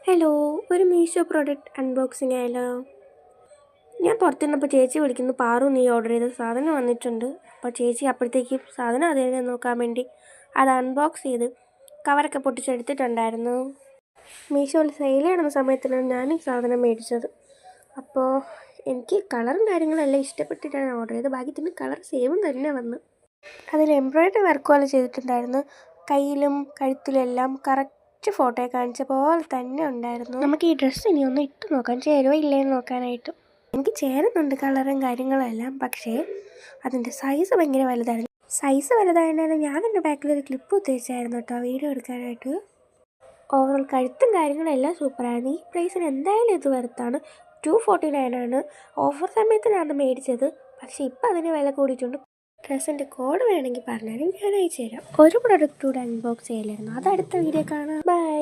Hello, ഒരു Meesho product unboxing ആയാലോ? ഞാൻ പുറത്തുനിന്നപ്പോൾ ചേച്ചി വിളിക്കുന്നു, പാറു നീ ഓർഡർ ചെയ്ത സാധനം വന്നിട്ടുണ്ട്. അപ്പോൾ ചേച്ചി അപ്പോഴത്തേക്കും സാധനം അതേ നോക്കാൻ വേണ്ടി അത് അൺബോക്സ് ചെയ്ത് കവറൊക്കെ പൊട്ടിച്ചെടുത്തിട്ടുണ്ടായിരുന്നു. മീഷോയിൽ സെയിൽ ചെയ്യുന്ന സമയത്തിലാണ് ഞാൻ ഈ സാധനം മേടിച്ചത്. അപ്പോൾ എനിക്ക് കളറും കാര്യങ്ങളെല്ലാം ഇഷ്ടപ്പെട്ടിട്ടാണ് ഓർഡർ ചെയ്തത്. ഭാഗ്യത്തിന് കളർ സെയിം തന്നെ വന്നു. അതിൽ എംബ്രോയിഡറി വർക്ക് പോലെ ചെയ്തിട്ടുണ്ടായിരുന്നു. കയ്യിലും കഴുത്തിലും എല്ലാം കറക്റ്റ് ഫോട്ടോ കാണിച്ച പോലെ തന്നെ ഉണ്ടായിരുന്നു. നമുക്ക് ഈ ഡ്രസ്സ് ഇനി ഒന്ന് ഇട്ട് നോക്കാം, ചേരുവോ ഇല്ലേന്ന് നോക്കാനായിട്ട്. എനിക്ക് ചേരുന്നുണ്ട് കളറും കാര്യങ്ങളും എല്ലാം, പക്ഷേ അതിൻ്റെ സൈസ് ഭയങ്കര വലുതായിരുന്നു. സൈസ് വലുതായതുകൊണ്ട് ഞാൻ എൻ്റെ ബാക്കിലൊരു ക്ലിപ്പ് ഉദ്ദേശിച്ചായിരുന്നു കേട്ടോ വീഡിയോ എടുക്കാനായിട്ട്. ഓവറോൾ കഴുത്തും കാര്യങ്ങളും എല്ലാം സൂപ്പറായിരുന്നു. ഈ പ്രൈസിന് എന്തായാലും ഇത് വർത്താണ്. 249 ഓഫർ സമയത്തിനാണ് മേടിച്ചത്, പക്ഷേ ഇപ്പം അതിന് വില കൂടിയിട്ടുണ്ട്. ഡ്രസ്സിൻ്റെ കോഡ് വേണമെങ്കിൽ പറഞ്ഞാലും ഞാൻ അയച്ചു തരാം. ഒരു പ്രൊഡക്റ്റ് കൂടെ അൺബോക്സ് ചെയ്യലായിരുന്നു. അത് അടുത്ത വീഡിയോ കാണാം. ബൈ.